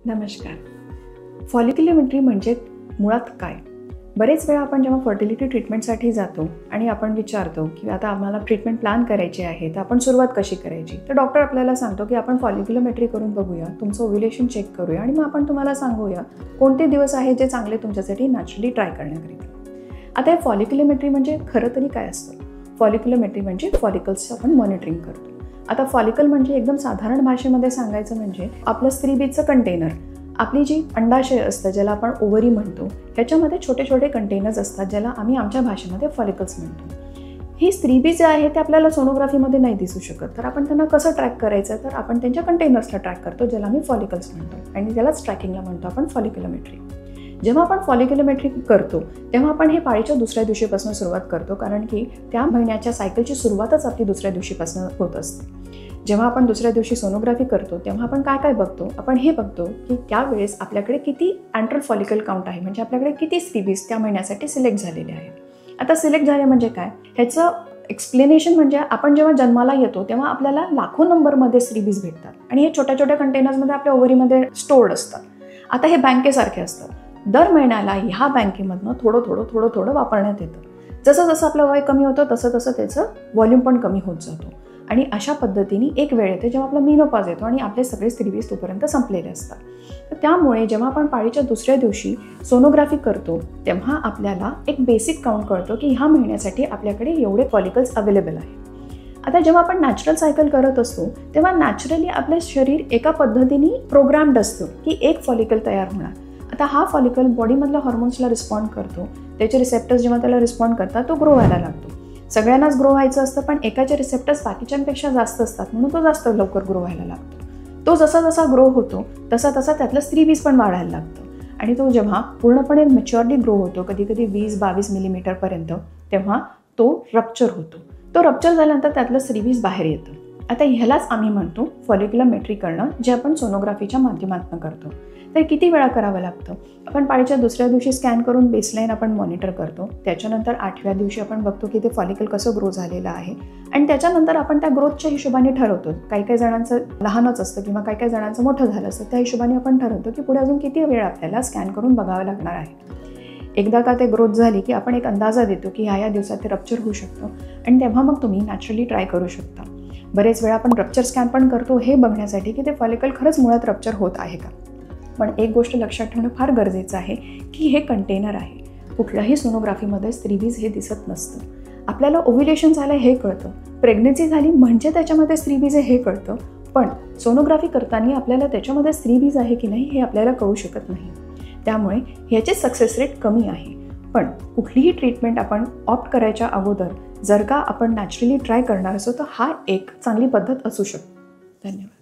नमस्कार. फॉलिक्युलोमेट्री म्हणजे मुळात काय? बरेच वेळा आपण जेव्हा फर्टिलिटी ट्रीटमेंटसाठी जातो आणि आपण विचारतो की आता आम्हाला ट्रीटमेंट प्लॅन करायची आहे, तर आपण सुरुवात कशी करायची? तर डॉक्टर आपल्याला सांगतो की आपण फॉलिक्युलोमेट्री करून बघूया, तुमचं ओव्ह्युलेशन चेक करूया आणि मग आपण तुम्हाला सांगूया कोणते दिवस आहे जे चांगले तुमच्यासाठी नॅचरली ट्राय करण्याकरिता. आता हे फॉलिक्युलोमेट्री म्हणजे खरं तरी काय असतं? फॉलिक्युलोमेट्री म्हणजे फॉलिकल्सचं आपण मॉनिटरिंग करतो. आता फॉलिकल म्हणजे एकदम साधारण भाषेमध्ये सांगायचं म्हणजे आपलं स्त्रीबीजचं कंटेनर, आपली जी अंडाशय असतं ज्याला आपण ओव्हरी म्हणतो, ह्याच्यामध्ये छोटे छोटे कंटेनर्स असतात ज्याला आम्ही आमच्या भाषेमध्ये फॉलिकल्स म्हणतो. ही स्त्रीबीज जे आहे ते आपल्याला सोनोग्राफीमध्ये नाही दिसू शकत, तर आपण त्यांना कसं ट्रॅक करायचं? तर आपण त्यांच्या कंटेनर्सला ट्रॅक करतो ज्याला आम्ही फॉलिकल्स म्हणतो आणि त्यालाच ट्रॅकिंगला म्हणतो आपण फॉलिक्युलोमेट्री. जेव्हा आपण फॉलिक्युलोमेट्री करतो तेव्हा आपण हे पाळीच्या दुसऱ्या दिवशीपासून सुरुवात करतो, कारण की त्या महिन्याच्या सायकलची सुरुवातच आपली दुसऱ्या दिवशीपासून होत असते. जेव्हा आपण दुसऱ्या दिवशी सोनोग्राफी करतो तेव्हा आपण काय बघतो? आपण हे बघतो की त्यावेळेस आपल्याकडे किती अँट्रल फॉलिकल काउंट आहे, म्हणजे आपल्याकडे किती स्त्रीबीज त्या महिन्यासाठी सिलेक्ट झालेले आहे. आता सिलेक्ट झाले म्हणजे काय? ह्याचं एक्सप्लेनेशन म्हणजे आपण जेव्हा जन्माला येतो तेव्हा आपल्याला लाखो नंबरमध्ये स्त्रीबीज भेटतात आणि हे छोट्या छोट्या कंटेनर्समध्ये आपल्या ओव्हरीमध्ये स्टोर्ड असतात. आता हे बँकेसारखे असतात. दर महिन्याला ह्या बँकेमधनं थोडं वापरण्यात येतं. जसं जसं आपलं वय कमी होतं तसं तसं त्याचं व्हॉल्यूम पण कमी होत जातो आणि अशा पद्धतीने एक वेळ येते जेव्हा आपला मेनोपॉज येतो आणि आपले सगळे स्त्रीबीज तोपर्यंत संपलेले असतात. तर त्यामुळे जेव्हा आपण पाळीच्या दुसऱ्या दिवशी सोनोग्राफी करतो तेव्हा आपल्याला एक बेसिक काउंट कळतो की ह्या महिन्यासाठी आपल्याकडे एवढे फॉलिकल्स अवेलेबल आहे. आता जेव्हा आपण नॅचरल सायकल करत असतो तेव्हा नॅचरली आपलं शरीर एका पद्धतीने प्रोग्राम्ड असतं की एक फॉलिकल तयार होणार. आता हा फॉलिकल बॉडीमधल्या हॉर्मोन्सला रिस्पॉन्ड करतो, त्याचे रिसेप्टर्स जेव्हा त्याला रिस्पॉन्ड करतात तो ग्रो व्हायला लागतो. सगळ्यांनाच ग्रो व्हायचं असतं, पण एकाचे रिसेप्टर्स बाकीच्यांपेक्षा जास्त असतात म्हणून तो जास्त लवकर ग्रो व्हायला लागतो. तो जसा जसा ग्रो होतो तसा तसा त्यातलं स्त्रीबीज पण वाढायला लागतं आणि तो जेव्हा पूर्णपणे मॅच्युअरली ग्रो होतो, कधी कधी 20-22 मिलीमीटरपर्यंत, तेव्हा तो रप्चर होतो. तो रप्चर झाल्यानंतर त्यातलं स्त्रीबीज बाहेर येतं. आता ह्यालाच आम्ही म्हणतो फॉलिक्युलोमेट्री करणं, जे आपण सोनोग्राफीच्या माध्यमातून करतो. तर किती वेळा करावं लागतं? आपण पाळीच्या दुसऱ्या दिवशी स्कॅन करून बेसलाईन आपण मॉनिटर करतो. त्याच्यानंतर 8व्या दिवशी आपण बघतो की ते फॉलिकल कसं ग्रो झालेलं आहे आणि त्याच्यानंतर आपण त्या ग्रोथच्या हिशोबाने ठरवतो. काही जणांचं लहानच असतं किंवा काही जणांचं मोठं झालं असतं, त्या हिशोबाने आपण ठरवतो की पुढे अजून किती वेळ आपल्याला स्कॅन करून बघावं लागणार आहे. एकदा का ते ग्रोथ झाली की आपण एक अंदाजा देतो की ह्या दिवसात ते रप्चर होऊ शकतं आणि तेव्हा मग तुम्ही नॅचरली ट्राय करू शकता. बरेच वेळा आपण रप्चर स्कॅन पण करतो हे बघण्यासाठी की ते फॉलिकल खरंच मुळात रप्चर होत आहे का. पण एक गोष्ट लक्षात ठेवणं फार गरजेचं आहे की हे कंटेनर आहे. कुठल्याही सोनोग्राफीमध्ये स्त्रीबीज हे दिसत नसतं. आपल्याला ओव्ह्युलेशन झालं हे कळतं, प्रेग्नन्सी झाली म्हणजे त्याच्यामध्ये स्त्रीबीज आहे हे कळतं, पण सोनोग्राफी करताना आपल्याला त्याच्यामध्ये स्त्रीबीज आहे की नाही हे आपल्याला कळू शकत नाही. त्यामुळे ह्याचे सक्सेस रेट कमी आहे. पण कुठलीही ट्रीटमेंट आपण ऑप्ट करायच्या अगोदर जर का आपण नॅचरली ट्राय करणार असो तर हा एक चांगली पद्धत असू शकते. धन्यवाद.